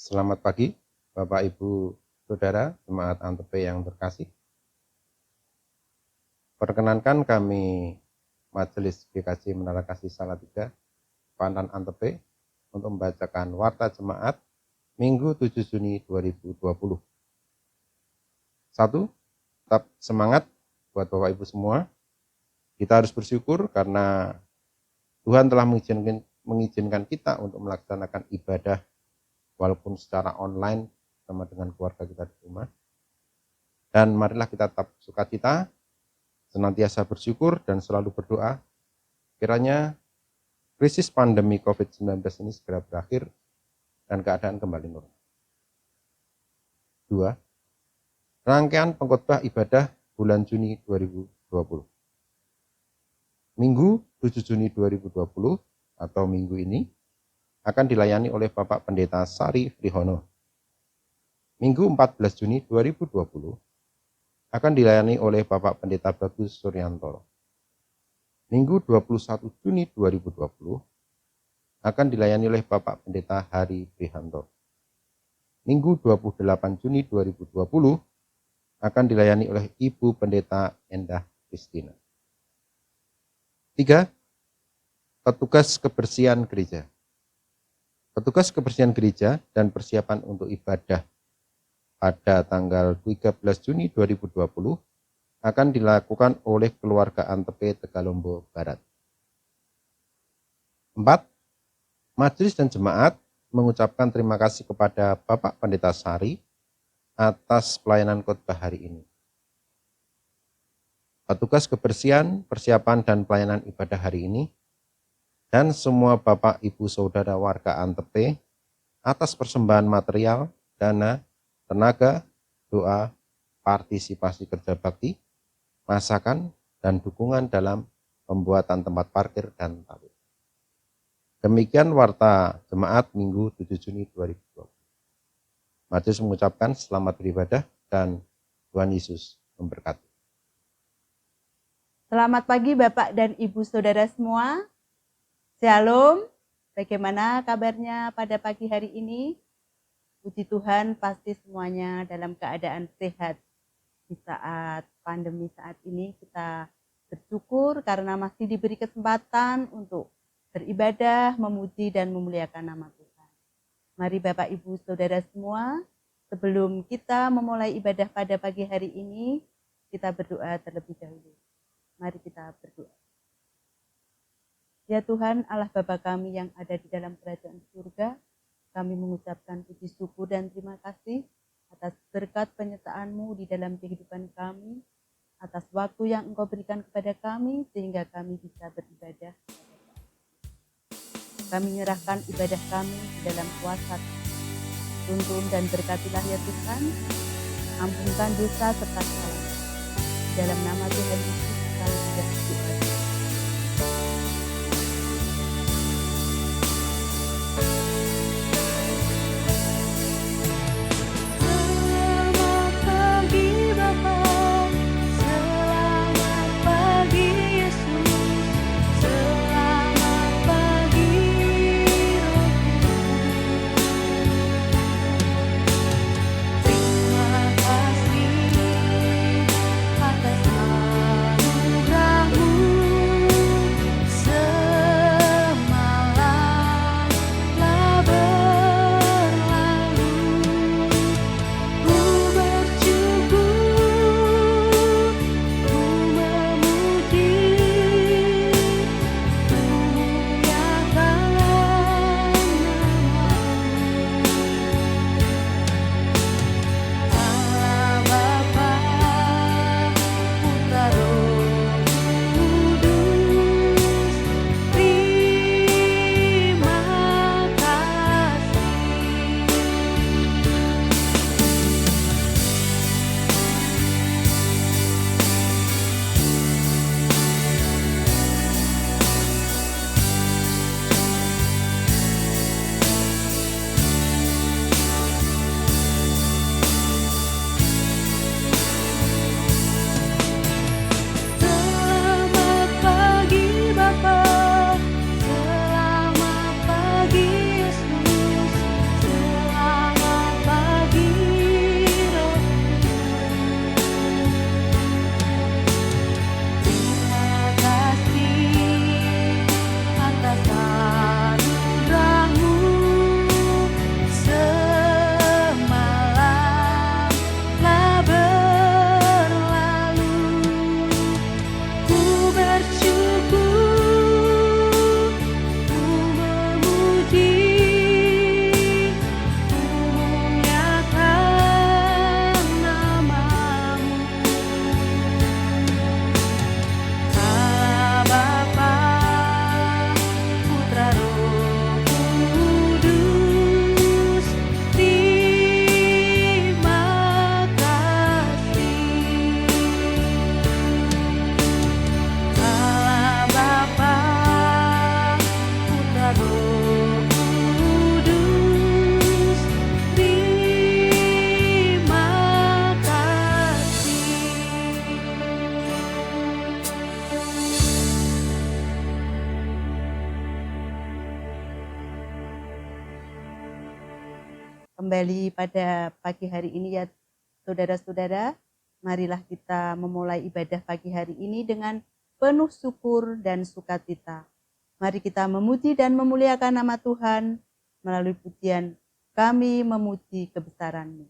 Selamat pagi, Bapak Ibu Saudara, jemaat Antp yang terkasih. Perkenankan kami Majelis GKJ Menara Kasih Salatiga, Pandan Antp, untuk membacakan Warta Jemaat Minggu 7 Juni 2020. 1. Tetap semangat buat Bapak Ibu semua. Kita harus bersyukur karena Tuhan telah mengizinkan kita untuk melaksanakan ibadah walaupun secara online sama dengan keluarga kita di rumah. Dan marilah kita tetap sukacita, senantiasa bersyukur dan selalu berdoa kiranya krisis pandemi COVID-19 ini segera berakhir dan keadaan kembali normal. 2. Rangkaian pengkhotbah ibadah bulan Juni 2020. Minggu 7 Juni 2020 atau minggu ini akan dilayani oleh Bapak Pendeta Sari Frihono. Minggu 14 Juni 2020 akan dilayani oleh Bapak Pendeta Bagus Suryantoro. Minggu 21 Juni 2020 akan dilayani oleh Bapak Pendeta Hari Prihanto. Minggu 28 Juni 2020 akan dilayani oleh Ibu Pendeta Endah Kristina. 3. Petugas kebersihan gereja. Petugas kebersihan gereja dan persiapan untuk ibadah pada tanggal 13 Juni 2020 akan dilakukan oleh keluarga Antp Tegalombo Barat. 4. Majelis dan jemaat mengucapkan terima kasih kepada Bapak Pendeta Sari atas pelayanan khotbah hari ini. Petugas kebersihan, persiapan dan pelayanan ibadah hari ini dan semua Bapak Ibu Saudara warga Antp atas persembahan material, dana, tenaga, doa, partisipasi kerja bakti, masakan, dan dukungan dalam pembuatan tempat parkir dan tabir. Demikian warta jemaat Minggu 7 Juni 2020. Majelis mengucapkan selamat beribadah dan Tuhan Yesus memberkati. Selamat pagi Bapak dan Ibu Saudara semua. Shalom. Bagaimana kabarnya pada pagi hari ini? Puji Tuhan pasti semuanya dalam keadaan sehat. Di saat pandemi saat ini kita bersyukur karena masih diberi kesempatan untuk beribadah, memuji dan memuliakan nama Tuhan. Mari Bapak Ibu Saudara semua, sebelum kita memulai ibadah pada pagi hari ini, kita berdoa terlebih dahulu. Mari kita berdoa. Ya Tuhan Allah Bapa kami yang ada di dalam kerajaan surga, kami mengucapkan puji syukur dan terima kasih atas berkat penyertaan-Mu di dalam kehidupan kami, atas waktu yang Engkau berikan kepada kami sehingga kami bisa beribadah. Kami menyerahkan ibadah kami di dalam kuasa tuntun dan berkatilah ya Tuhan, ampunkan dosa serta kesalahan. Di dalam nama Tuhan Yesus kami sudah berdoa. Atas anugerah-Mu kembali pada pagi hari ini ya saudara-saudara. Marilah kita memulai ibadah pagi hari ini dengan penuh syukur dan sukacita. Mari kita memuji dan memuliakan nama Tuhan melalui pujian Kami Memuji Kebesaran-Mu.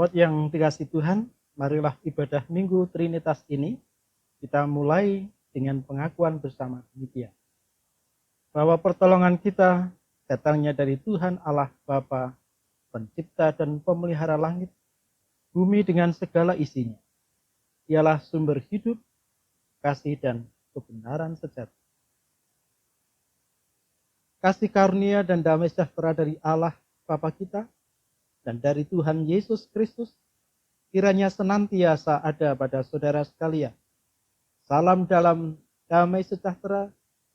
Sobat yang dikasih Tuhan, marilah ibadah Minggu Trinitas ini kita mulai dengan pengakuan bersama demikian. Bahwa pertolongan kita datangnya dari Tuhan Allah Bapa, pencipta dan pemelihara langit, bumi dengan segala isinya. Dialah sumber hidup, kasih dan kebenaran sejati. Kasih karunia dan damai sejahtera dari Allah Bapa kita dan dari Tuhan Yesus Kristus kiranya senantiasa ada pada saudara sekalian. Salam dalam damai sejahtera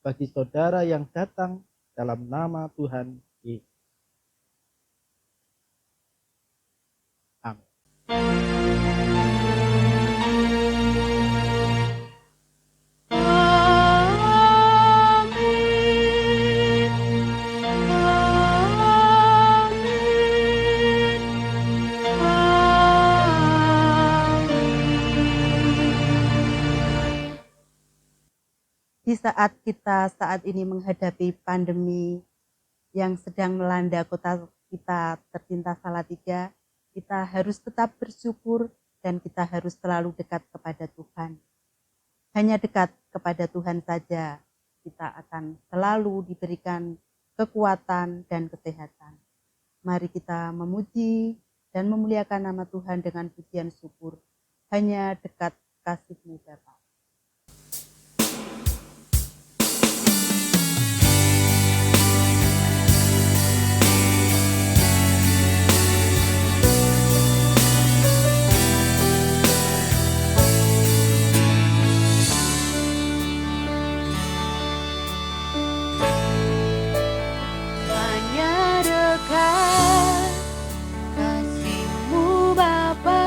bagi saudara yang datang dalam nama Tuhan Yesus. Amin. Di saat kita saat ini menghadapi pandemi yang sedang melanda kota kita tercinta Salatiga, kita harus tetap bersyukur dan kita harus selalu dekat kepada Tuhan. Hanya dekat kepada Tuhan saja kita akan selalu diberikan kekuatan dan kesehatan. Mari kita memuji dan memuliakan nama Tuhan dengan pujian syukur. Hanya dekat kasih-Mu Bapa. Hanya dekat kasih-Mu Bapa,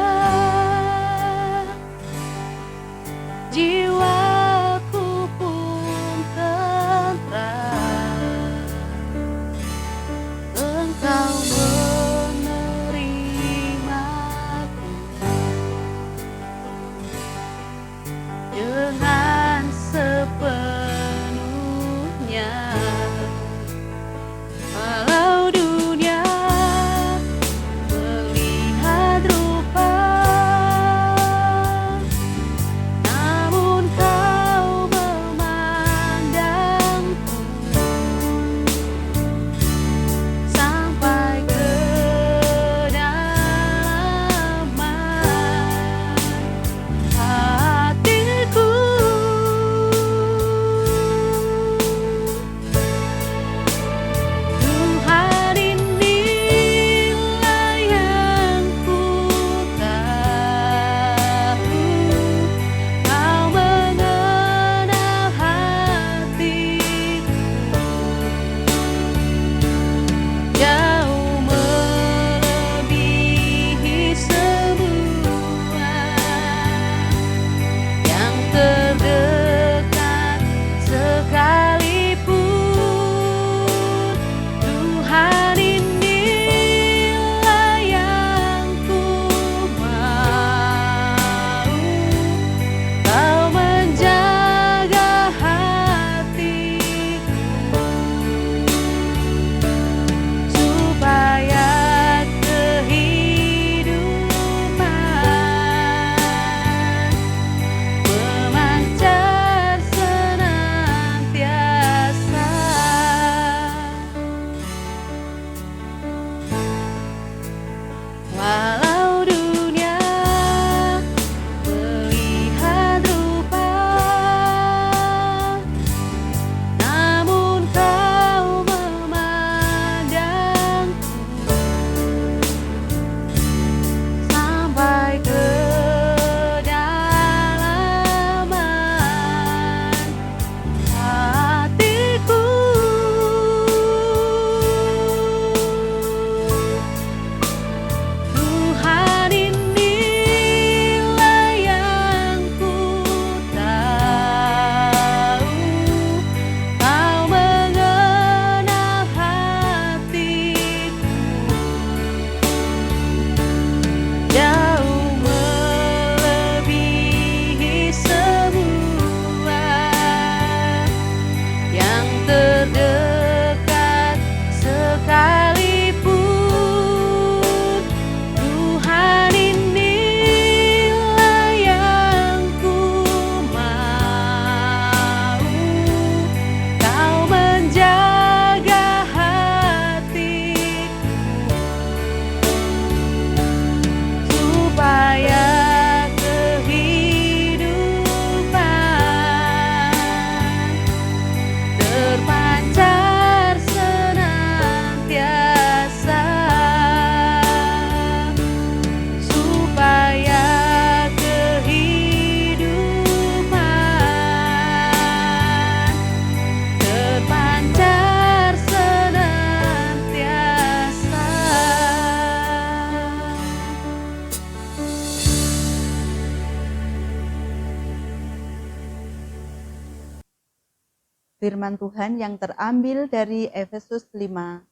firman Tuhan yang terambil dari Efesus 5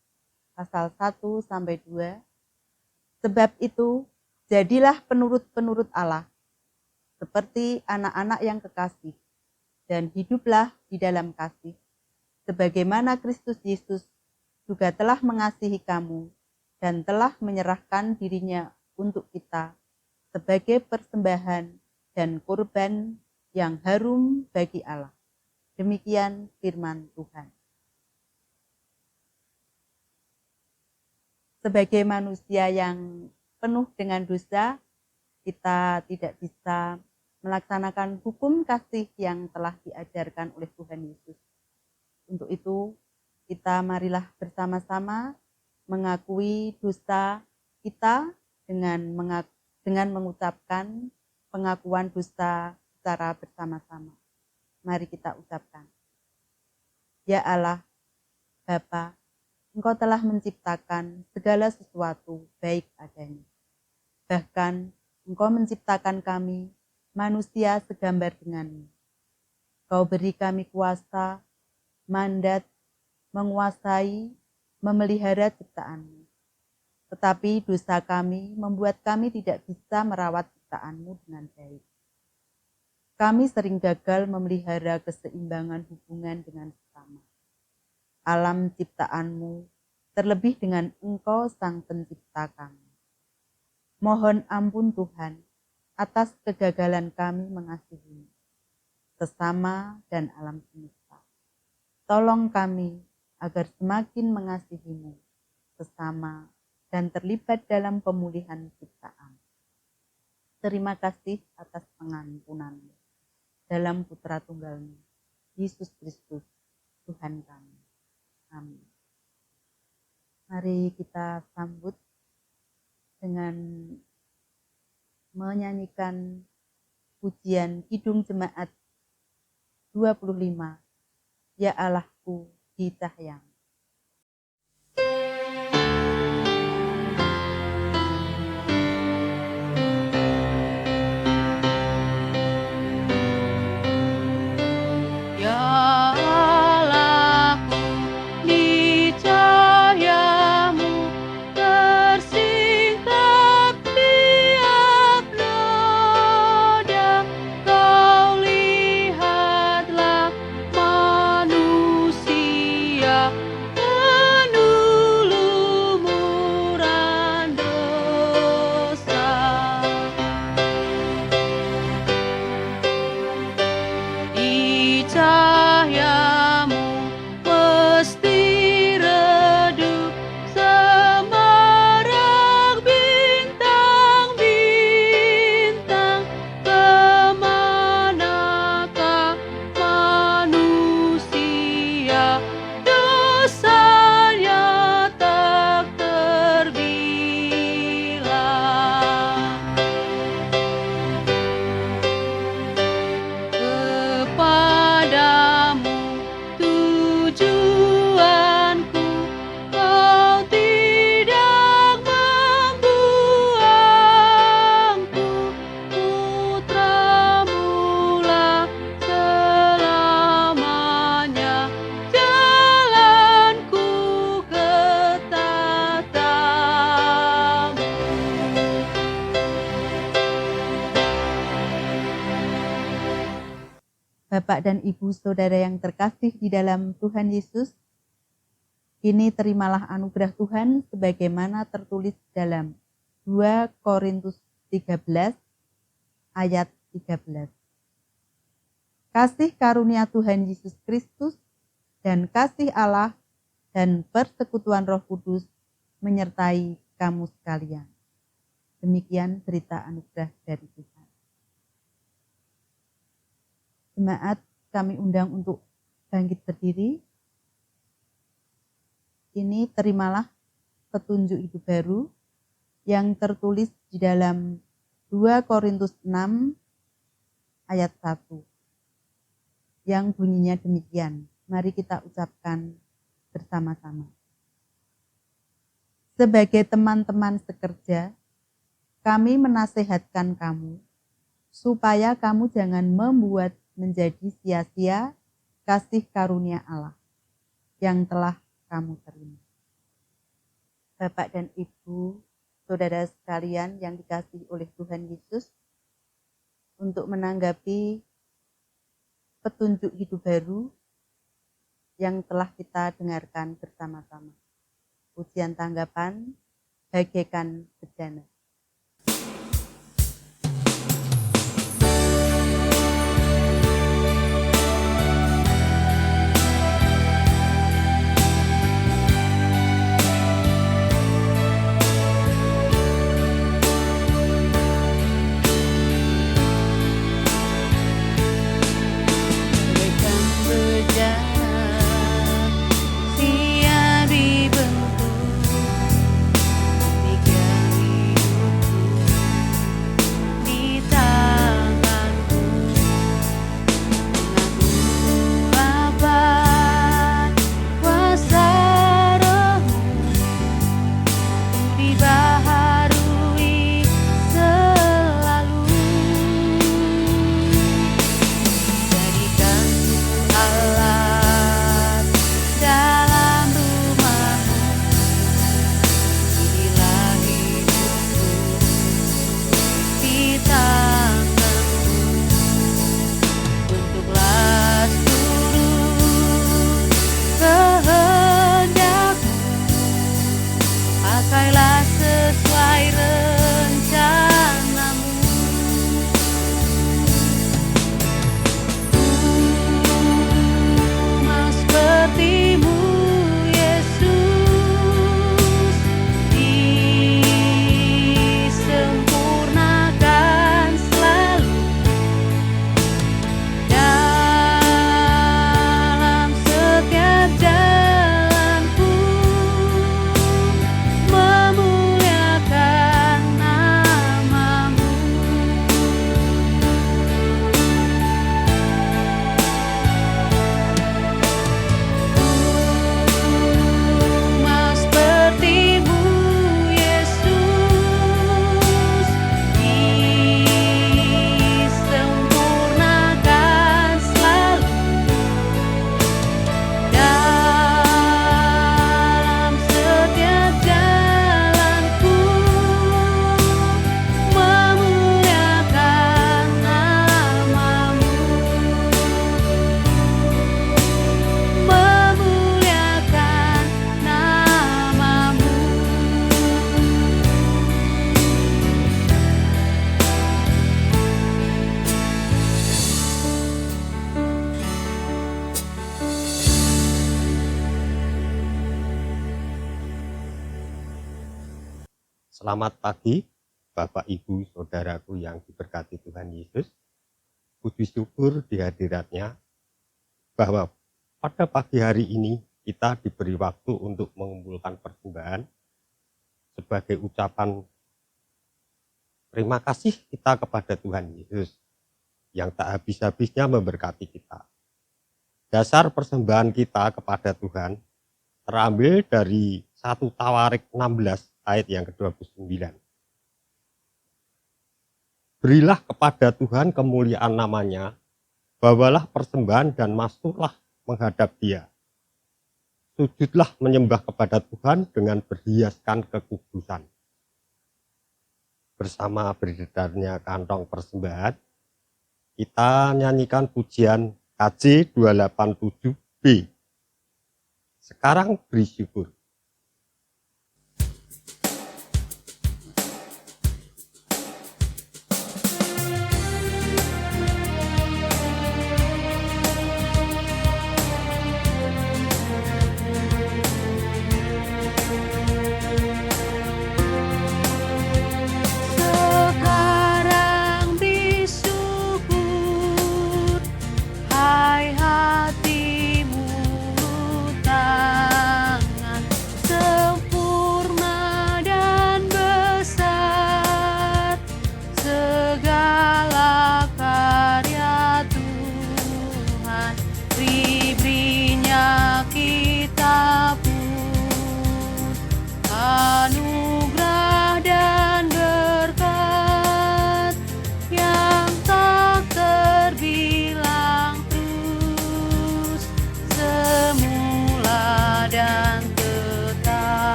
pasal 1 sampai 2. Sebab itu, jadilah penurut-penurut Allah, seperti anak-anak yang kekasih, dan hiduplah di dalam kasih, sebagaimana Kristus Yesus juga telah mengasihi kamu dan telah menyerahkan dirinya untuk kita sebagai persembahan dan kurban yang harum bagi Allah. Demikian firman Tuhan. Sebagai manusia yang penuh dengan dosa, kita tidak bisa melaksanakan hukum kasih yang telah diajarkan oleh Tuhan Yesus. Untuk itu, kita marilah bersama-sama mengakui dosa kita dengan mengucapkan pengakuan dosa secara bersama-sama. Mari kita ucapkan. Ya Allah, Bapa, Engkau telah menciptakan segala sesuatu baik adanya. Bahkan Engkau menciptakan kami, manusia segambar denganmu. Kau beri kami kuasa, mandat, menguasai, memelihara ciptaanmu. Tetapi dosa kami membuat kami tidak bisa merawat ciptaanmu dengan baik. Kami sering gagal memelihara keseimbangan hubungan dengan sesama. Alam ciptaanmu, terlebih dengan Engkau Sang Pencipta kami. Mohon ampun Tuhan atas kegagalan kami mengasihi sesama dan alam semesta. Tolong kami agar semakin mengasihi-Mu sesama dan terlibat dalam pemulihan ciptaan. Terima kasih atas pengampunan-Mu. Dalam Putra Tunggal-Mu, Yesus Kristus, Tuhan kami. Amin. Mari kita sambut dengan menyanyikan pujian Kidung Jemaat 25, Ya Allahku di Cahyang. Bapak dan Ibu Saudara yang terkasih di dalam Tuhan Yesus, kini terimalah anugerah Tuhan sebagaimana tertulis dalam 2 Korintus 13 ayat 13. Kasih karunia Tuhan Yesus Kristus dan kasih Allah dan persekutuan Roh Kudus menyertai kamu sekalian. Demikian berita anugerah dari Tuhan. Jemaat, kami undang untuk bangkit berdiri. Ini terimalah petunjuk hidup baru yang tertulis di dalam 2 Korintus 6 ayat 1. Yang bunyinya demikian. Mari kita ucapkan bersama-sama. Sebagai teman-teman sekerja, kami menasehatkan kamu supaya kamu jangan membuat menjadi sia-sia kasih karunia Allah yang telah kamu terima. Bapak dan Ibu, saudara sekalian yang dikasihi oleh Tuhan Yesus, untuk menanggapi petunjuk hidup baru yang telah kita dengarkan bersama-sama. Ujian tanggapan, bagaikan bejana. Selamat pagi, Bapak, Ibu, Saudaraku yang diberkati Tuhan Yesus. Puji syukur di hadiratnya bahwa pada pagi hari ini kita diberi waktu untuk mengumpulkan persembahan sebagai ucapan terima kasih kita kepada Tuhan Yesus yang tak habis-habisnya memberkati kita. Dasar persembahan kita kepada Tuhan terambil dari 1 Tawarik 16 ayat yang ke-29. Berilah kepada Tuhan kemuliaan namanya, bawalah persembahan dan masuklah menghadap Dia. Sujudlah menyembah kepada Tuhan dengan berhiaskan kekudusan. Bersama beredarnya kantong persembahan, kita nyanyikan pujian KJ 287B. Sekarang beri syukur. Hai hatimu, tangan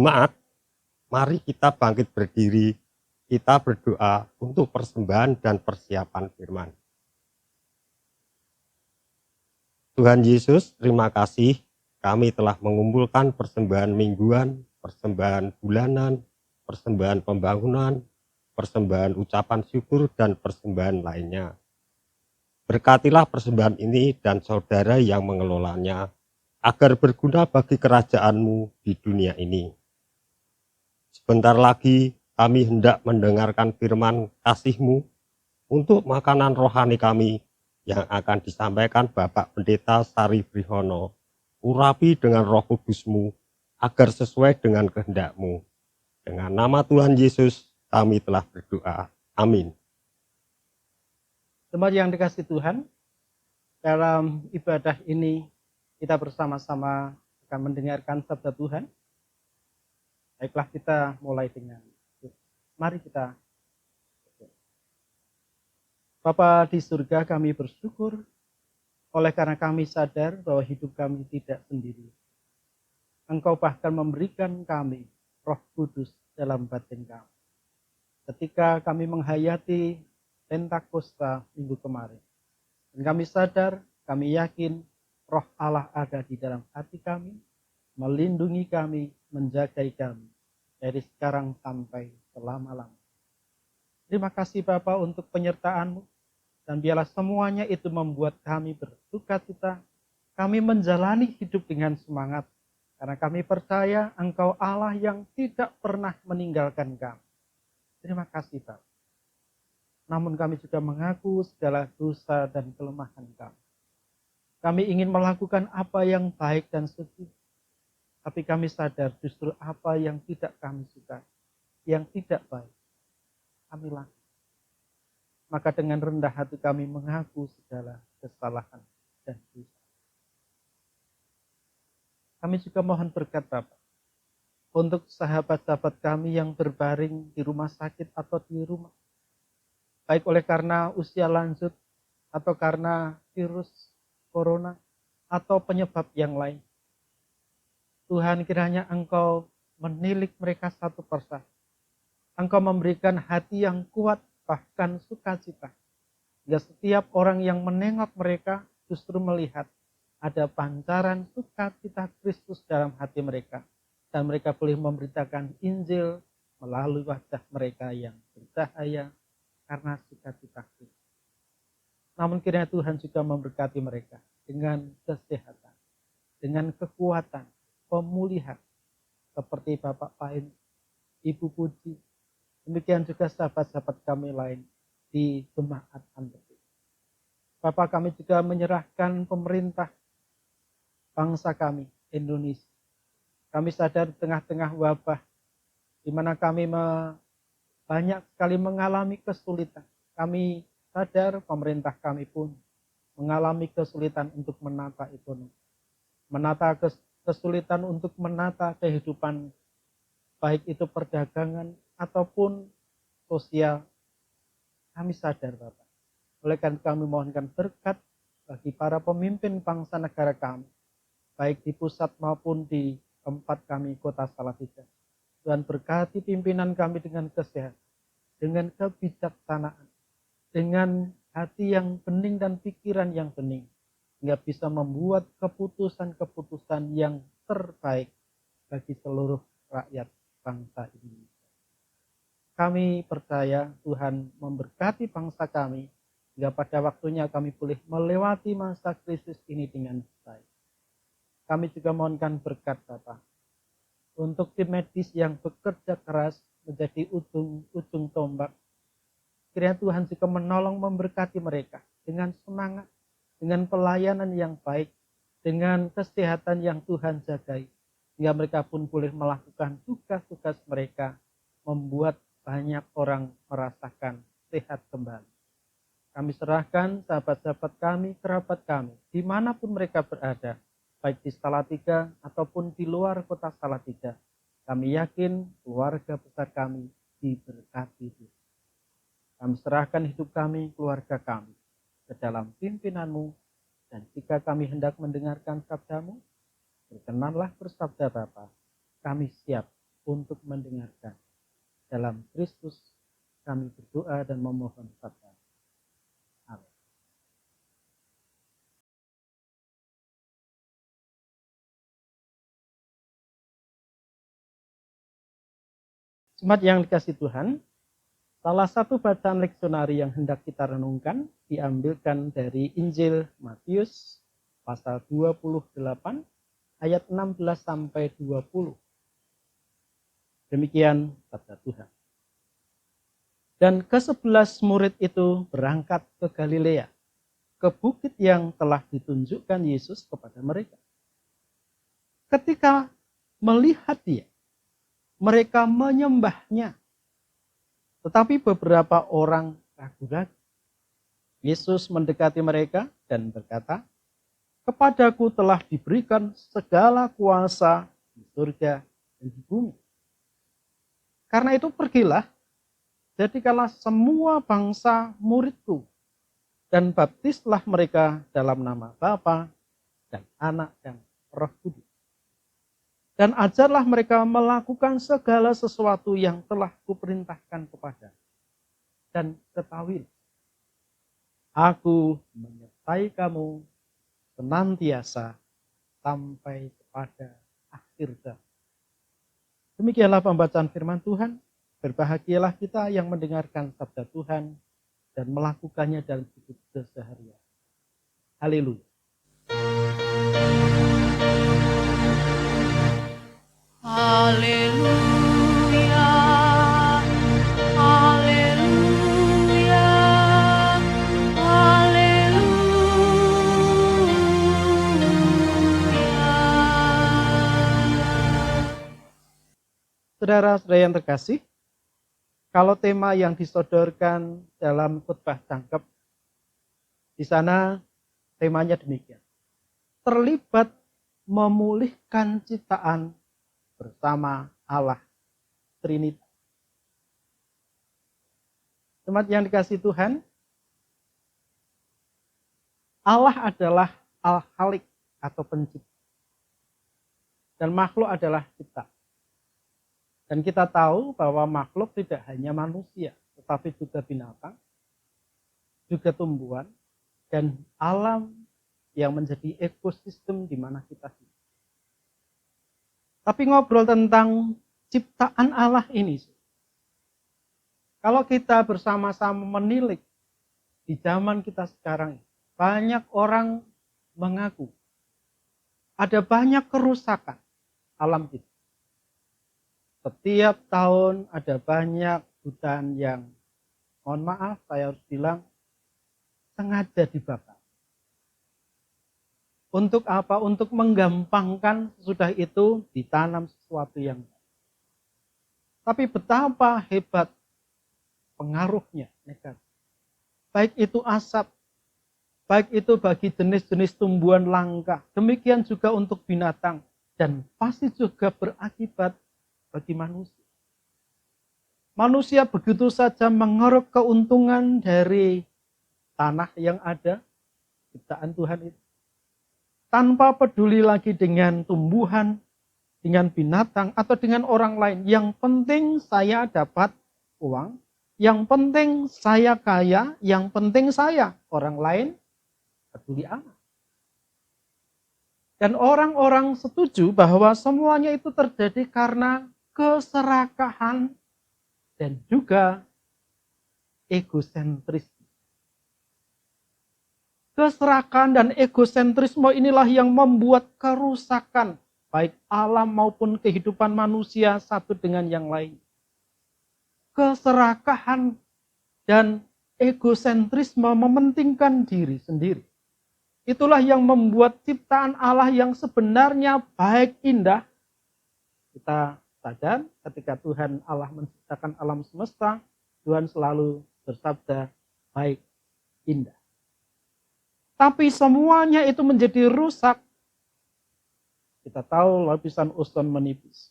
Jemaat, mari kita bangkit berdiri, kita berdoa untuk persembahan dan persiapan firman. Tuhan Yesus, terima kasih kami telah mengumpulkan persembahan mingguan, persembahan bulanan, persembahan pembangunan, persembahan ucapan syukur, dan persembahan lainnya. Berkatilah persembahan ini dan saudara yang mengelolanya, agar berguna bagi kerajaan-Mu di dunia ini. Sebentar lagi kami hendak mendengarkan firman kasih-Mu untuk makanan rohani kami yang akan disampaikan Bapak Pendeta Sari Brihono. Urapi dengan Roh Kudus-Mu agar sesuai dengan kehendak-Mu. Dengan nama Tuhan Yesus kami telah berdoa. Amin. Jemaat yang dikasihi Tuhan, dalam ibadah ini kita bersama-sama akan mendengarkan sabda Tuhan. Baiklah, kita mulai dengan mari kita. Bapa di surga, kami bersyukur oleh karena kami sadar bahwa hidup kami tidak sendiri. Engkau bahkan memberikan kami Roh Kudus dalam batin kami. Ketika kami menghayati Pentakosta minggu kemarin, dan kami sadar, kami yakin Roh Allah ada di dalam hati kami, melindungi kami, menjagai kami dari sekarang sampai selama-lamanya. Terima kasih Bapa untuk penyertaan-Mu. Dan biarlah semuanya itu membuat kami bersuka cita. Kami menjalani hidup dengan semangat. Karena kami percaya Engkau Allah yang tidak pernah meninggalkan kami. Terima kasih Bapak. Namun kami juga mengaku segala dosa dan kelemahan kami. Kami ingin melakukan apa yang baik dan suci. Tapi kami sadar justru apa yang tidak kami suka. Yang tidak baik. Kami lakukan. Maka dengan rendah hati kami mengaku segala kesalahan dan dosa. Kami juga mohon berkat Bapak untuk sahabat-sahabat kami yang berbaring di rumah sakit atau di rumah. Baik oleh karena usia lanjut atau karena virus corona atau penyebab yang lain. Tuhan, kiranya Engkau menilik mereka satu persatu. Engkau memberikan hati yang kuat, bahkan sukacita. Hingga setiap orang yang menengok mereka justru melihat ada pancaran sukacita Kristus dalam hati mereka. Dan mereka boleh memberitakan Injil melalui wajah mereka yang bercahaya karena sukacita Kristus. Namun kiranya Tuhan juga memberkati mereka dengan kesehatan, dengan kekuatan, pemulihan. Seperti Bapak Pain, Ibu Puji, demikian juga sahabat-sahabat kami lain di Jemaat Antepin. Bapak, kami juga menyerahkan pemerintah bangsa kami, Indonesia. Kami sadar di tengah-tengah wabah, di mana kami banyak sekali mengalami kesulitan. Kami sadar pemerintah kami pun mengalami kesulitan untuk menata ekonomi. Kesulitan untuk menata kehidupan, baik itu perdagangan ataupun sosial. Kami sadar Bapak. Oleh karena kami mohonkan berkat bagi para pemimpin bangsa negara kami, baik di pusat maupun di tempat kami Kota Salatiga. Tuhan berkati pimpinan kami dengan kesehatan, dengan kebijaksanaan, dengan hati yang bening dan pikiran yang bening, hingga bisa membuat keputusan-keputusan yang terbaik bagi seluruh rakyat bangsa Indonesia. Kami percaya Tuhan memberkati bangsa kami, hingga pada waktunya kami boleh melewati masa krisis ini dengan baik. Kami juga mohonkan berkat Bapak untuk tim medis yang bekerja keras menjadi ujung tombak. Kiranya Tuhan juga menolong memberkati mereka dengan semangat, dengan pelayanan yang baik, dengan kesehatan yang Tuhan jagai, hingga mereka pun boleh melakukan tugas-tugas mereka, membuat banyak orang merasakan sehat kembali. Kami serahkan sahabat-sahabat kami, kerabat kami, dimanapun mereka berada, baik di Salatiga ataupun di luar kota Salatiga. Kami yakin keluarga besar kami diberkati. Kami serahkan hidup kami, keluarga kami, ke dalam pimpinan-Mu, dan jika kami hendak mendengarkan sabda-Mu, berkenanlah bersabda Bapa, kami siap untuk mendengarkan. Dalam Kristus kami berdoa dan memohon sabda. Amin. Jemaat yang dikasihi Tuhan, salah satu bacaan leksionari yang hendak kita renungkan diambilkan dari Injil Matius pasal 28 ayat 16 sampai 20. Demikian sabda Tuhan. Dan ke-11 murid itu berangkat ke Galilea, ke bukit yang telah ditunjukkan Yesus kepada mereka. Ketika melihat dia, mereka menyembahnya. Tetapi beberapa orang ragu-ragu. Yesus mendekati mereka dan berkata, "Kepadaku telah diberikan segala kuasa di surga dan di bumi. Karena itu pergilah, jadikanlah semua bangsa muridku, dan baptislah mereka dalam nama Bapa dan Anak dan Roh Kudus. Dan ajarlah mereka melakukan segala sesuatu yang telah kuperintahkan kepada. Dan ketahuilah, aku menyertai kamu senantiasa sampai kepada akhir zaman." Demikianlah pembacaan firman Tuhan. Berbahagialah kita yang mendengarkan sabda Tuhan dan melakukannya dalam hidup keseharian. Haleluya. Haleluya, haleluya, haleluya. Saudara-saudara yang terkasih, kalau tema yang disodorkan dalam khotbah tangkap, di sana temanya demikian. Terlibat memulihkan ciptaan bersama Allah Trinitas. Jemaat yang dikasihi Tuhan, Allah adalah Al-Khalik atau pencipta. Dan makhluk adalah cipta. Dan kita tahu bahwa makhluk tidak hanya manusia, tetapi juga binatang, juga tumbuhan, dan alam yang menjadi ekosistem di mana kita hidup. Tapi ngobrol tentang ciptaan Allah ini, kalau kita bersama-sama menilik di zaman kita sekarang, banyak orang mengaku ada banyak kerusakan alam kita. Setiap tahun ada banyak hutan yang, mohon maaf saya harus bilang, sengaja dibakar. Untuk apa? Untuk menggampangkan sudah itu ditanam sesuatu yang baik. Tapi betapa hebat pengaruhnya negatif. Baik itu asap, baik itu bagi jenis-jenis tumbuhan langka, demikian juga untuk binatang, dan pasti juga berakibat bagi manusia. Manusia begitu saja mengeruk keuntungan dari tanah yang ada, ciptaan Tuhan itu, tanpa peduli lagi dengan tumbuhan, dengan binatang, atau dengan orang lain. Yang penting saya dapat uang, yang penting saya kaya, yang penting saya. Orang lain peduli amat. Dan orang-orang setuju bahwa semuanya itu terjadi karena keserakahan dan juga egosentris. Keserakahan dan egosentrisme inilah yang membuat kerusakan baik alam maupun kehidupan manusia satu dengan yang lain. Keserakahan dan egosentrisme mementingkan diri sendiri. Itulah yang membuat ciptaan Allah yang sebenarnya baik indah. Kita sadar ketika Tuhan Allah menciptakan alam semesta, Tuhan selalu bersabda baik indah. Tapi semuanya itu menjadi rusak. Kita tahu lapisan ozon menipis.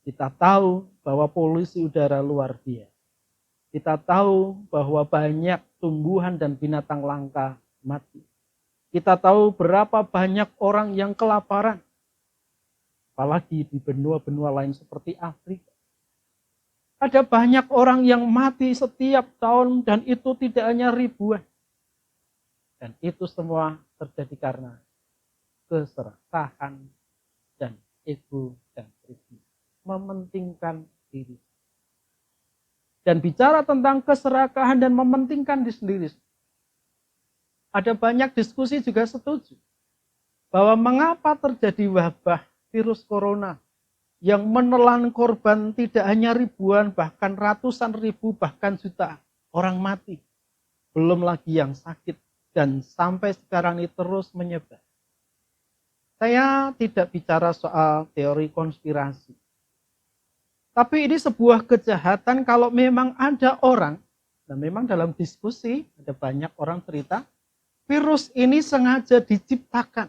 Kita tahu bahwa polusi udara luar biasa. Kita tahu bahwa banyak tumbuhan dan binatang langka mati. Kita tahu berapa banyak orang yang kelaparan. apalagi di benua-benua lain seperti Afrika. Ada banyak orang yang mati setiap tahun dan itu tidak hanya ribuan. Dan itu semua terjadi karena keserakahan dan egosentrisme. Mementingkan diri. Dan bicara tentang keserakahan dan mementingkan diri sendiri. Ada banyak diskusi juga setuju bahwa mengapa terjadi wabah virus corona yang menelan korban tidak hanya ribuan, bahkan ratusan ribu, bahkan jutaan orang mati. Belum lagi yang sakit dan sampai sekarang ini terus menyebar. Saya tidak bicara soal teori konspirasi. Tapi ini sebuah kejahatan kalau memang ada orang, dan memang dalam diskusi ada banyak orang cerita, virus ini sengaja diciptakan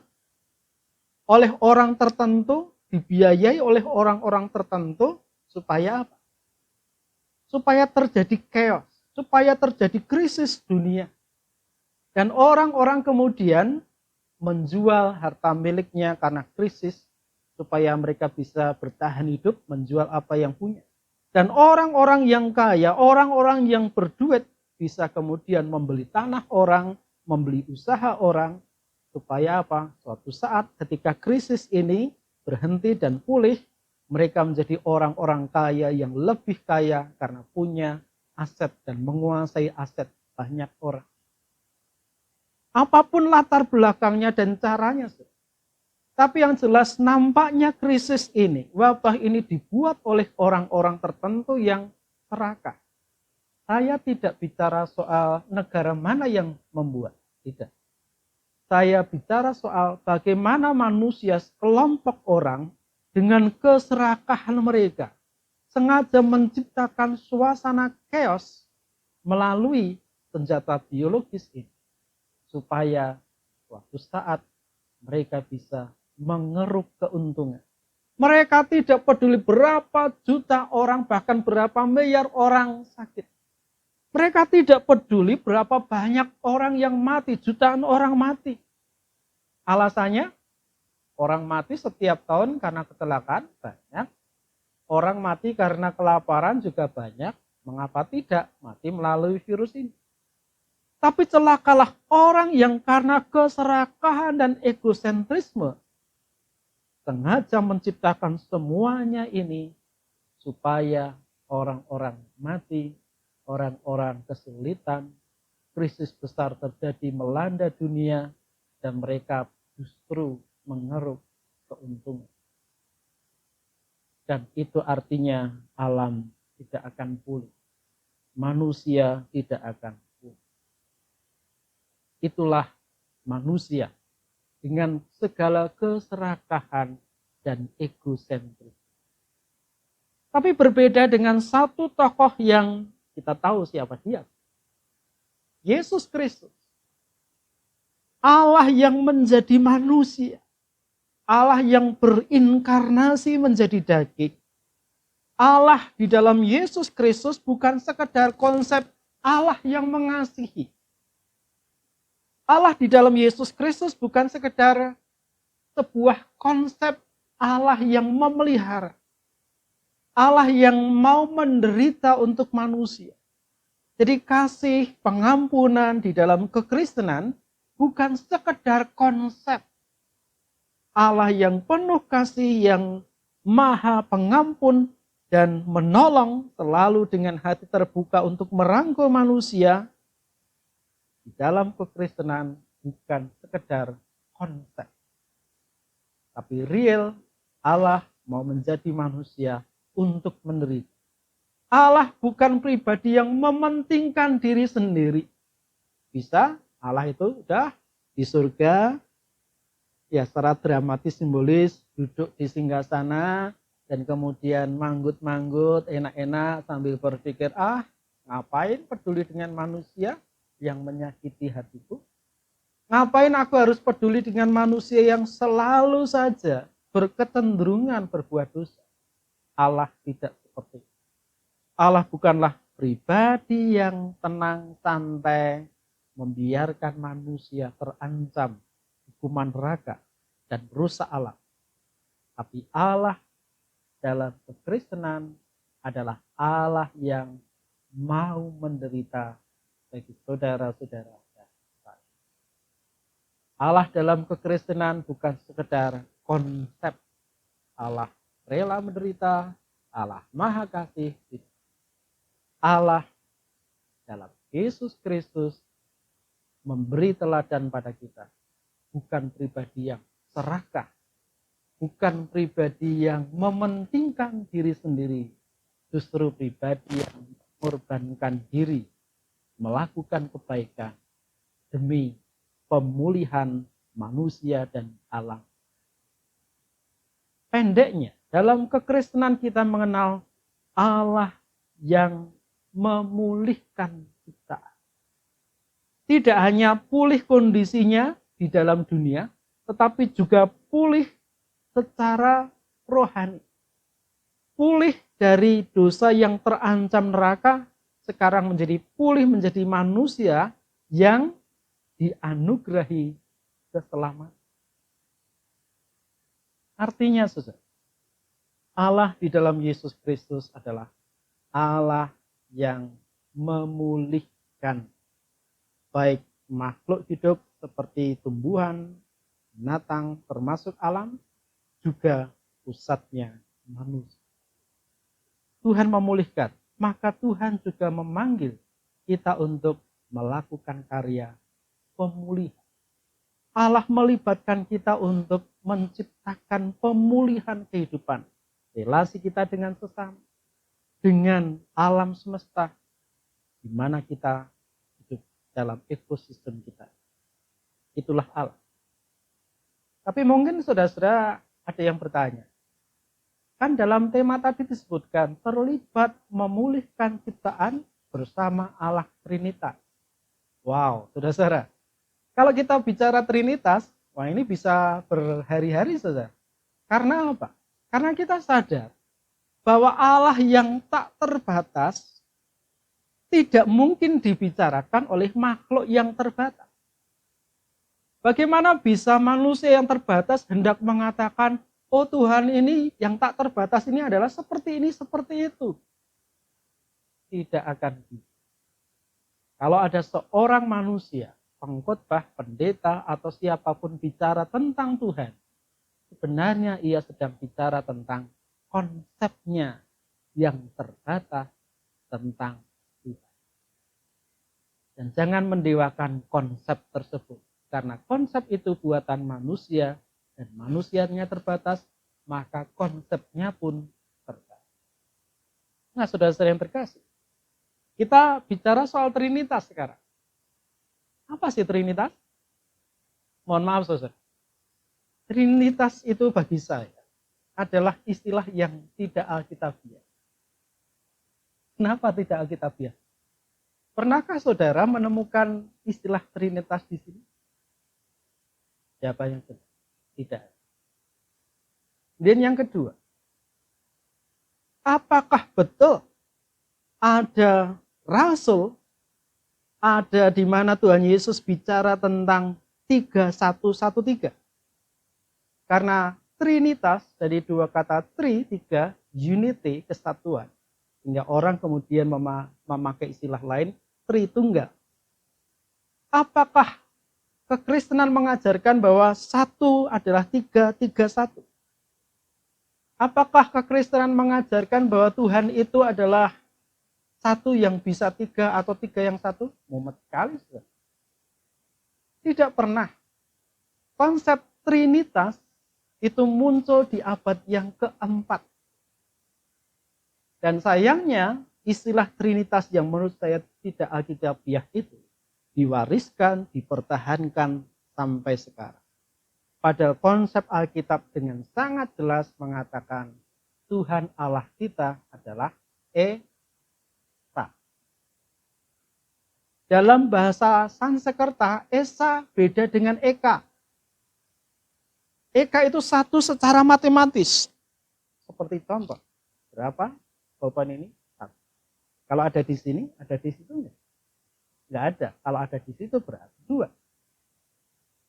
oleh orang tertentu, dibiayai oleh orang-orang tertentu, supaya apa? Supaya terjadi chaos, supaya terjadi krisis dunia. Dan orang-orang kemudian menjual harta miliknya karena krisis, supaya mereka bisa bertahan hidup, menjual apa yang punya. Dan orang-orang yang kaya, orang-orang yang berduit, bisa kemudian membeli tanah orang, membeli usaha orang, supaya apa? Suatu saat ketika krisis ini berhenti dan pulih, mereka menjadi orang-orang kaya yang lebih kaya karena punya aset dan menguasai aset banyak orang. Apapun latar belakangnya dan caranya. Tapi yang jelas nampaknya krisis ini, wabah ini dibuat oleh orang-orang tertentu yang serakah. Saya tidak bicara soal negara mana yang membuat, tidak. Saya bicara soal bagaimana manusia sekelompok orang dengan keserakahan mereka sengaja menciptakan suasana chaos melalui senjata biologis ini. Supaya suatu saat mereka bisa mengeruk keuntungan. Mereka tidak peduli berapa juta orang, bahkan berapa miliar orang sakit. Mereka tidak peduli berapa banyak orang yang mati, jutaan orang mati. Alasannya, orang mati setiap tahun karena kecelakaan banyak. Orang mati karena kelaparan juga banyak. Mengapa tidak mati melalui virus ini? Tapi celakalah orang yang karena keserakahan dan egosentrisme sengaja menciptakan semuanya ini supaya orang-orang mati, orang-orang kesulitan, krisis besar terjadi melanda dunia, dan mereka justru mengeruk keuntungan. Dan itu artinya alam tidak akan pulih. Manusia tidak akan pulih. Itulah manusia dengan segala keserakahan dan egosentris. Tapi berbeda dengan satu tokoh yang kita tahu siapa dia. Yesus Kristus. Allah yang menjadi manusia. Allah yang berinkarnasi menjadi daging. Allah di dalam Yesus Kristus bukan sekedar konsep Allah yang mengasihi. Allah di dalam Yesus Kristus bukan sekedar sebuah konsep Allah yang memelihara. Allah yang mau menderita untuk manusia. Jadi kasih pengampunan di dalam kekristenan bukan sekedar konsep. Allah yang penuh kasih, yang maha pengampun dan menolong selalu dengan hati terbuka untuk merangkul manusia. Di dalam kekristenan bukan sekedar konsep. Tapi real, Allah mau menjadi manusia untuk menderita. Allah bukan pribadi yang mementingkan diri sendiri. Bisa, Allah itu udah di surga, ya secara dramatis simbolis duduk di singgasana dan kemudian manggut-manggut enak-enak sambil berpikir, ngapain peduli dengan manusia yang menyakiti hatiku? Ngapain aku harus peduli dengan manusia yang selalu saja berkecenderungan berbuat dosa? Allah tidak seperti itu. Allah bukanlah pribadi yang tenang, santai, membiarkan manusia terancam hukuman neraka dan rusak alam. Tapi Allah dalam kekristenan adalah Allah yang mau menderita bagi saudara-saudara. Allah dalam kekristenan bukan sekedar konsep. Allah rela menderita, Allah maha kasih. Allah dalam Yesus Kristus memberi teladan pada kita. Bukan pribadi yang serakah, bukan pribadi yang mementingkan diri sendiri, justru pribadi yang mengorbankan diri, melakukan kebaikan demi pemulihan manusia dan alam. Pendeknya, dalam kekristenan kita mengenal Allah yang memulihkan kita. Tidak hanya pulih kondisinya di dalam dunia, tetapi juga pulih secara rohani. Pulih dari dosa yang terancam neraka, sekarang menjadi pulih menjadi manusia yang dianugerahi keselamatan. Artinya, saudara, Allah di dalam Yesus Kristus adalah Allah yang memulihkan baik makhluk hidup seperti tumbuhan, binatang, termasuk alam, juga pusatnya manusia. Tuhan memulihkan, maka Tuhan juga memanggil kita untuk melakukan karya pemulihan. Allah melibatkan kita untuk menciptakan pemulihan kehidupan. Relasi kita dengan sesama, dengan alam semesta, di mana kita hidup dalam ekosistem kita. Itulah Allah. Tapi mungkin saudara-saudara ada yang bertanya, kan dalam tema tadi disebutkan terlibat memulihkan ciptaan bersama Allah Trinitas. Wow, saudara-saudara. Kalau kita bicara Trinitas, wah ini bisa berhari-hari saja. Karena apa? Karena kita sadar bahwa Allah yang tak terbatas tidak mungkin dibicarakan oleh makhluk yang terbatas. Bagaimana bisa manusia yang terbatas hendak mengatakan, oh Tuhan ini yang tak terbatas ini adalah seperti ini, seperti itu. Tidak akan bisa. Kalau ada seorang manusia, pengkhotbah, pendeta, atau siapapun bicara tentang Tuhan, sebenarnya ia sedang bicara tentang konsepnya yang terbatas tentang Tuhan. Dan jangan mendewakan konsep tersebut, karena konsep itu buatan manusia, dan manusianya terbatas, maka konsepnya pun terbatas. Nah, saudara-saudara yang terkasih, kita bicara soal Trinitas sekarang. Apa sih Trinitas? Mohon maaf saudara. Trinitas itu bagi saya adalah istilah yang tidak alkitabiah. Kenapa tidak alkitabiah? Pernahkah saudara menemukan istilah Trinitas di sini? Jawabannya tidak. Dan yang kedua, apakah betul ada rasul, ada di mana Tuhan Yesus bicara tentang 3-1-1-3. Karena Trinitas dari dua kata tri, tiga, unity, kesatuan. Hingga orang kemudian memakai istilah lain, Tritunggal. Apakah kekristenan mengajarkan bahwa satu adalah 3-3-1? Apakah kekristenan mengajarkan bahwa Tuhan itu adalah satu yang bisa tiga atau tiga yang satu? Mumet sekali. Tidak pernah. Konsep Trinitas itu muncul di abad yang keempat. Dan sayangnya istilah Trinitas yang menurut saya tidak alkitabiah itu diwariskan, dipertahankan sampai sekarang. Padahal konsep Alkitab dengan sangat jelas mengatakan Tuhan Allah kita adalah Dalam bahasa Sansekerta, Esa beda dengan Eka. Eka itu satu secara matematis. Seperti contoh, berapa jawaban ini? Satu. Kalau ada di sini, ada di situ enggak? Enggak ada. Kalau ada di situ berarti dua.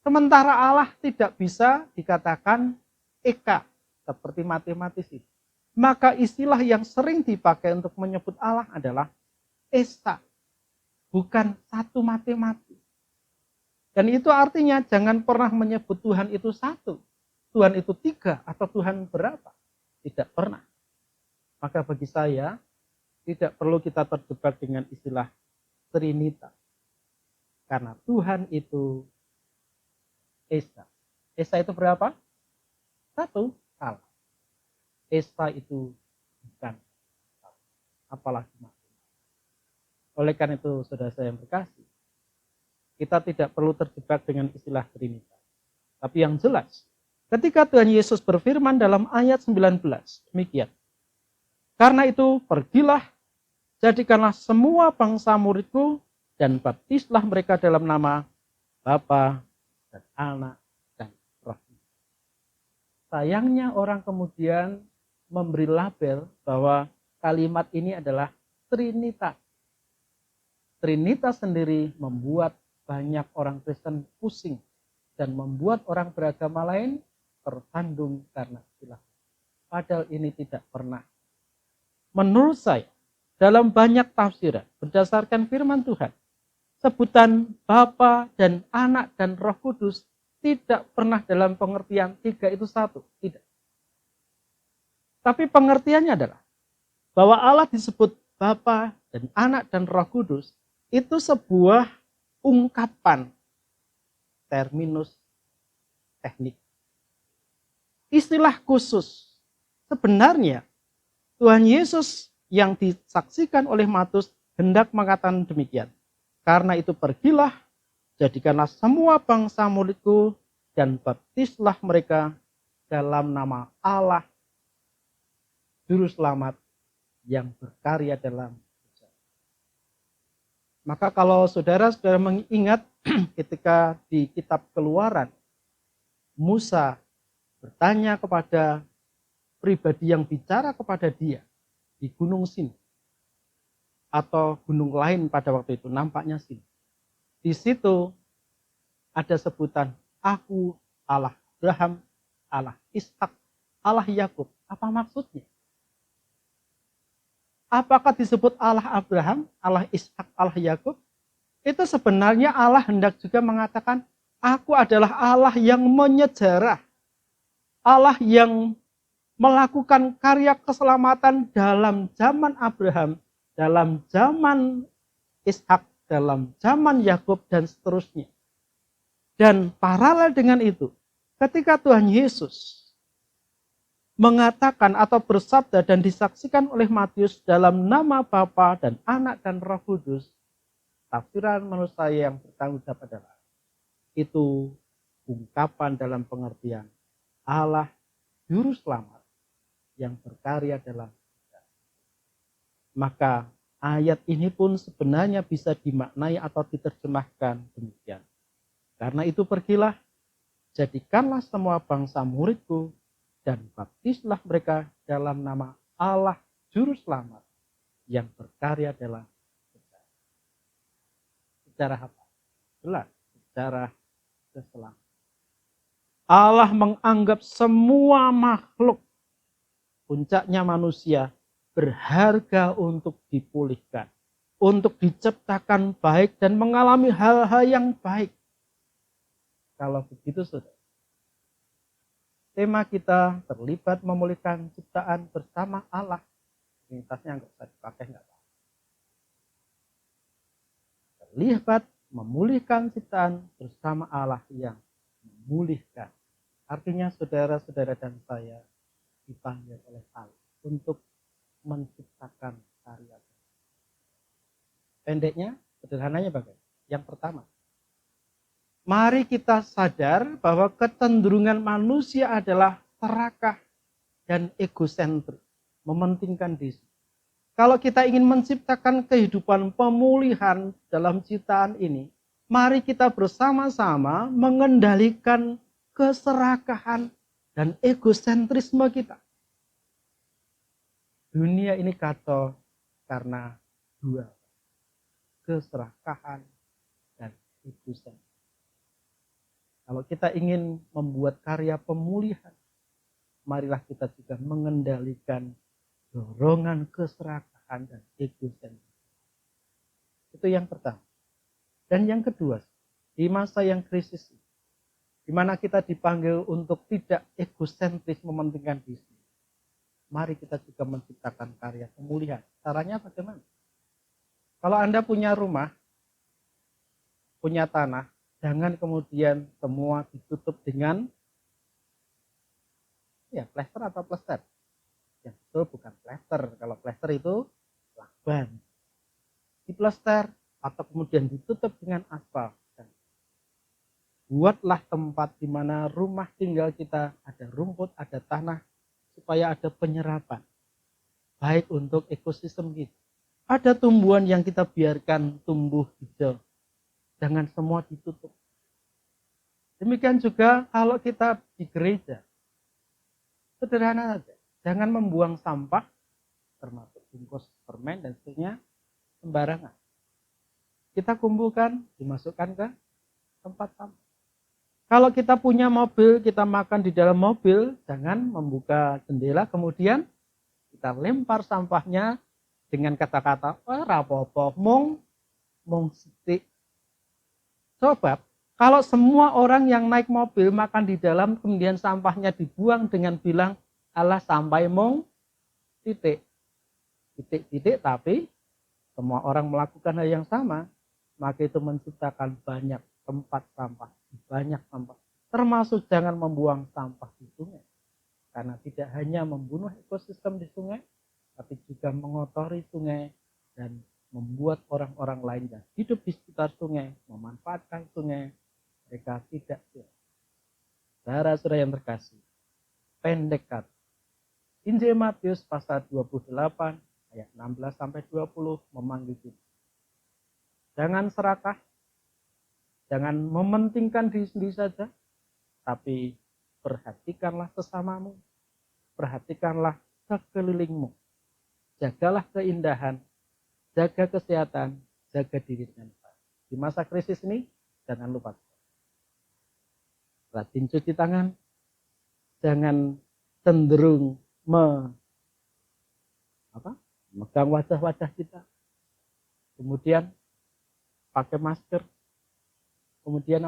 Sementara Allah tidak bisa dikatakan Eka. seperti matematis itu. Maka istilah yang sering dipakai untuk menyebut Allah adalah esa, bukan satu matematis. Dan itu artinya jangan pernah menyebut Tuhan itu satu, Tuhan itu tiga, atau Tuhan berapa. Tidak pernah. Maka bagi saya, tidak perlu kita terjebak dengan istilah Trinitas. Karena Tuhan itu esa. Esa itu berapa? Satu, salah. Esa itu bukan satu. Apalagi matematis. Oleh karena itu, saudara saya yang berkasih, kita tidak perlu terjebak dengan istilah Trinitas. Tapi yang jelas, ketika Tuhan Yesus berfirman dalam ayat 19, demikian. Karena itu, pergilah, jadikanlah semua bangsa muridku, dan baptislah mereka dalam nama Bapa dan Anak dan Roh. Sayangnya orang kemudian memberi label bahwa kalimat ini adalah Trinitas. Trinitas sendiri membuat banyak orang Kristen pusing dan membuat orang beragama lain tersandung karena istilah. Padahal ini tidak pernah. Menurut saya, dalam banyak tafsiran berdasarkan firman Tuhan, sebutan Bapa dan Anak dan Roh Kudus tidak pernah dalam pengertian tiga itu satu, tidak. Tapi pengertiannya adalah bahwa Allah disebut Bapa dan Anak dan Roh Kudus itu sebuah ungkapan terminus teknik. Istilah khusus. Sebenarnya Tuhan Yesus yang disaksikan oleh Matius hendak mengatakan demikian. Karena itu pergilah, jadikanlah semua bangsa muridku dan baptislah mereka dalam nama Allah, Juru Selamat yang berkarya dalam sejarah. Maka kalau saudara-saudara mengingat ketika di kitab Keluaran, Musa bertanya kepada pribadi yang bicara kepada dia di Gunung Sin, atau gunung lain pada waktu itu, nampaknya Sin. Di situ ada sebutan, aku Allah Abraham, Allah Ishak, Allah Yakub. Apa maksudnya? Apakah disebut Allah Abraham, Allah Ishak, Allah Yakub? Itu sebenarnya Allah hendak juga mengatakan, aku adalah Allah yang menyejarah, Allah yang melakukan karya keselamatan dalam zaman Abraham, dalam zaman Ishak, dalam zaman Yakub, dan seterusnya. Dan paralel dengan itu, ketika Tuhan Yesus mengatakan atau bersabda dan disaksikan oleh Matius dalam nama Bapa dan Anak dan Roh Kudus, tafsiran menurut saya yang bertanggung jawab adalah itu ungkapan dalam pengertian Allah Juru Selamat yang berkarya dalam sejarah. Maka ayat ini pun sebenarnya bisa dimaknai atau diterjemahkan demikian. Karena itu pergilah, jadikanlah semua bangsa muridku, dan baptislah mereka dalam nama Allah Juru Selamat yang berkarya dalam sejarah. Sejarah apa? Jelas, sejarah keselamatan. Allah menganggap semua makhluk, puncaknya manusia, berharga untuk dipulihkan, untuk diciptakan baik dan mengalami hal-hal yang baik. Kalau begitu, saudara, tema kita terlibat memulihkan ciptaan bersama Allah. Trinitasnya nggak usah dipakai, nggak apa-apa. Terlibat memulihkan ciptaan bersama Allah yang memulihkan. Artinya saudara-saudara dan saya dipanggil oleh Allah untuk menciptakan karya. Pendeknya, sederhananya bagaimana? Yang pertama, mari kita sadar bahwa kecenderungan manusia adalah serakah dan egosentris, mementingkan diri. Kalau kita ingin menciptakan kehidupan pemulihan dalam ciptaan ini, mari kita bersama-sama mengendalikan keserakahan dan egosentrisme kita. Dunia ini kacau karena dua, keserakahan dan egosentris. Kalau kita ingin membuat karya pemulihan, marilah kita juga mengendalikan dorongan keserakahan dan egosentris. Itu yang pertama. Dan yang kedua, di masa yang krisis, di mana kita dipanggil untuk tidak egosentris mementingkan diri, mari kita juga menciptakan karya pemulihan. Caranya bagaimana? Kalau Anda punya rumah, punya tanah, jangan kemudian semua ditutup dengan plester atau plester. Yang betul bukan plester. Kalau plester itu lakban. Diplester atau kemudian ditutup dengan aspal. Dan buatlah tempat di mana rumah tinggal kita ada rumput, ada tanah, supaya ada penyerapan. Baik untuk ekosistem kita. Ada tumbuhan yang kita biarkan tumbuh hijau. Jangan semua ditutup. Demikian juga kalau kita di gereja. Sederhana saja. Jangan membuang sampah, termasuk bungkus permen dan seterusnya, sembarangan. Kita kumpulkan, dimasukkan ke tempat sampah. Kalau kita punya mobil, kita makan di dalam mobil, jangan membuka jendela, kemudian kita lempar sampahnya dengan kata-kata, rapopo, mong sitik. Coba, kalau semua orang yang naik mobil makan di dalam, kemudian sampahnya dibuang dengan bilang, alah sampai mong titik. Titik-titik, tapi semua orang melakukan hal yang sama, maka itu menciptakan banyak tempat sampah, banyak sampah. Termasuk jangan membuang sampah di sungai. Karena tidak hanya membunuh ekosistem di sungai, tapi juga mengotori sungai dan membuat orang-orang lain yang hidup di sekitar sungai, memanfaatkan sungai, mereka tidak siap. Saudara-saudara yang terkasih, pendek kata. Injil Matius pasal 28 ayat 16 sampai 20 memanggil kita. Jangan serakah, jangan mementingkan diri sendiri saja, tapi perhatikanlah sesamamu, perhatikanlah sekelilingmu. Jagalah keindahan, jaga kesehatan, jaga diri dengan baik. Di masa krisis ini, jangan lupa. Rajin cuci tangan, jangan cenderung memegang wajah-wajah kita. Kemudian pakai masker. Kemudian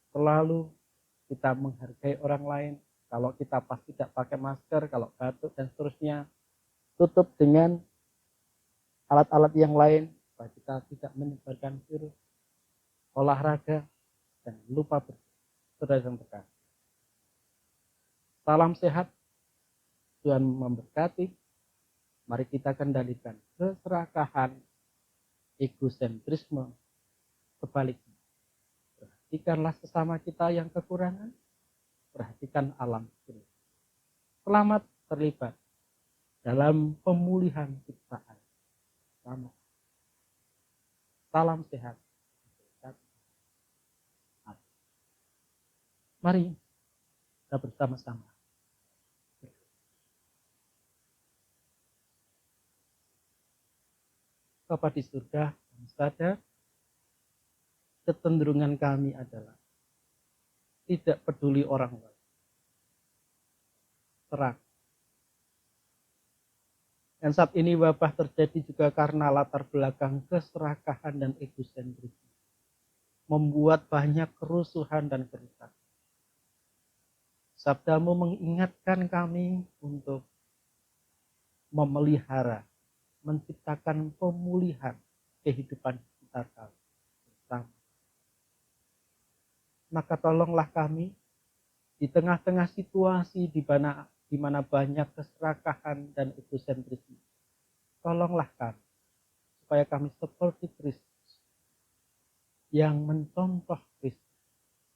selalu kita menghargai orang lain. Kalau kita pas tidak pakai masker, kalau batuk dan seterusnya, tutup dengan alat-alat yang lain supaya kita tidak menyebarkan virus. Olahraga dan lupa bersih. Saudara yang terkasih. Salam sehat. Tuhan memberkati. Mari kita kendalikan keserakahan, egosentrisme, sebaliknya. Perhatikanlah sesama kita yang kekurangan. Perhatikan alam sekitar. Selamat terlibat dalam pemulihan ciptaan. Selamat. Salam sehat. Mari kita bersama-sama. Bapa di surga, kami sadar kecenderungan kami adalah tidak peduli orang lain. Serak. Dan saat ini wabah terjadi juga karena latar belakang keserakahan dan egosentrisme. Membuat banyak kerusuhan dan kerusakan. Sabdamu mengingatkan kami untuk memelihara, menciptakan pemulihan kehidupan sekitar kami bersama. Maka tolonglah kami di tengah-tengah situasi di mana banyak keserakahan dan egosentrisme. Tolonglah kami supaya kami seperti Kristus yang mencontoh Kristus,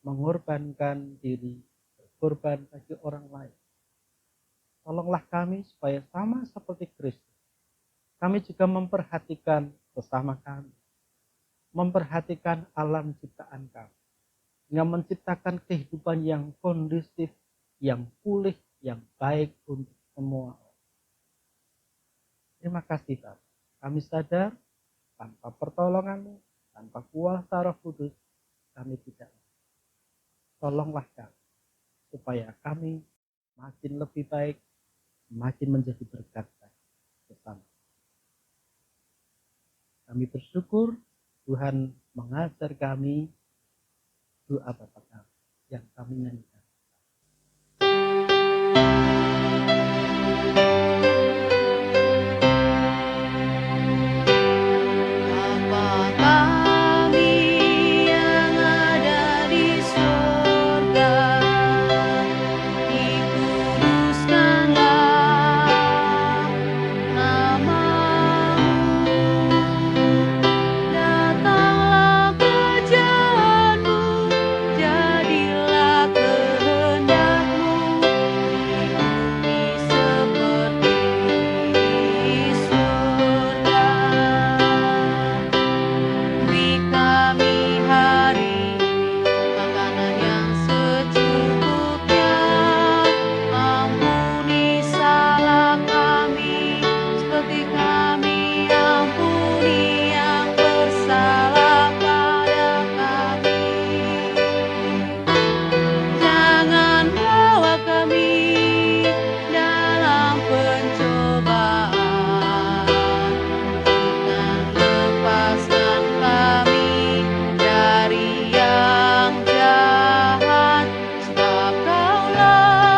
mengorbankan diri, berkorban bagi orang lain. Tolonglah kami supaya sama seperti Kristus. Kami juga memperhatikan sesama kami. Memperhatikan alam ciptaan kami. Hingga menciptakan kehidupan yang kondusif, yang pulih, yang baik untuk semua orang. Terima kasih Bapak. Kami sadar tanpa pertolongan-Mu, tanpa kuasa Roh Kudus, kami tidak. Tolonglah kami supaya kami makin lebih baik, makin menjadi berkat bersama. Kami bersyukur Tuhan mengajar kami doa Bapa kami yang kami nyanyikan. Bapa kami yang ada di surga, dikuduskanlah nama-Mu, datanglah kerajaan-Mu, jadilah kehendak-Mu di bumi seperti di surga. Beri kami hari ini makanan yang secukupnya. Ampuni salah kami, seperti kami ampuni yang bersalah pada kami. Jangan bawa kami dalam pencobaan, dan lepaskan kami dari yang jahat, sebab Kaulah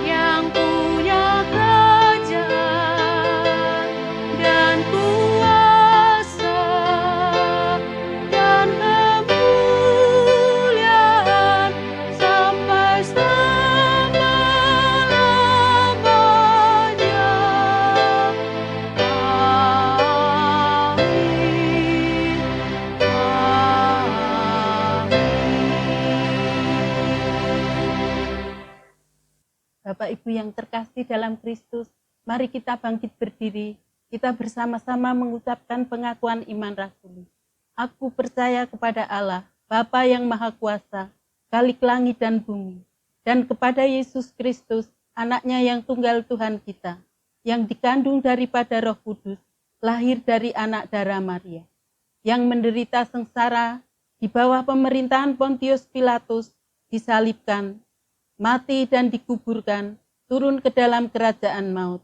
yang punya kerajaan dan kuasa dan kemuliaan sampai selama-lamanya. Bapak Ibu yang terkasih dalam Kristus, mari kita bangkit berdiri. Kita bersama-sama mengucapkan pengakuan iman rasuli. Aku percaya kepada Allah, Bapa yang Maha Kuasa, Khalik langit dan bumi, dan kepada Yesus Kristus, anaknya yang tunggal Tuhan kita, yang dikandung daripada Roh Kudus, lahir dari anak darah Maria, yang menderita sengsara di bawah pemerintahan Pontius Pilatus, disalibkan, mati dan dikuburkan, turun ke dalam kerajaan maut.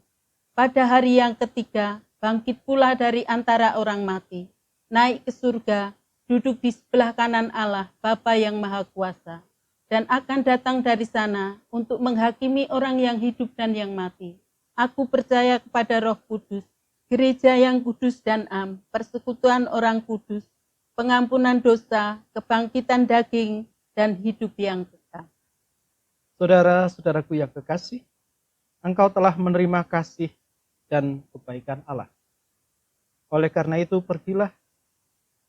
Pada hari yang ketiga, bangkit pula dari antara orang mati, naik ke surga, duduk di sebelah kanan Allah, Bapa yang Maha Kuasa, dan akan datang dari sana untuk menghakimi orang yang hidup dan yang mati. Aku percaya kepada Roh Kudus, gereja yang kudus dan am, persekutuan orang kudus, pengampunan dosa, kebangkitan daging, dan hidup yang kekal. Saudara-saudaraku yang kekasih, engkau telah menerima kasih dan kebaikan Allah. Oleh karena itu, pergilah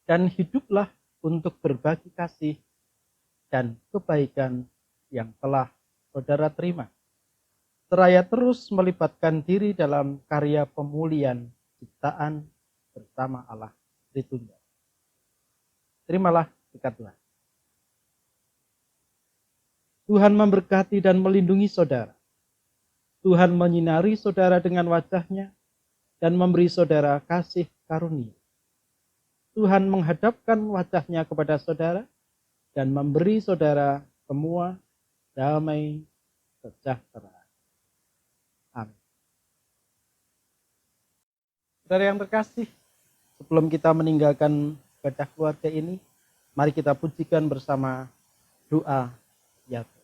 dan hiduplah untuk berbagi kasih dan kebaikan yang telah saudara terima. Seraya terus melibatkan diri dalam karya pemulihan ciptaan bersama Allah Tritunggal. Terimalah berkat Tuhan. Tuhan memberkati dan melindungi saudara. Tuhan menyinari saudara dengan wajah-Nya dan memberi saudara kasih karunia. Tuhan menghadapkan wajah-Nya kepada saudara dan memberi saudara semua damai sejahtera. Amin. Saudara yang terkasih, sebelum kita meninggalkan ibadah keluarga ini, mari kita pujikan bersama doa ya Tuhan.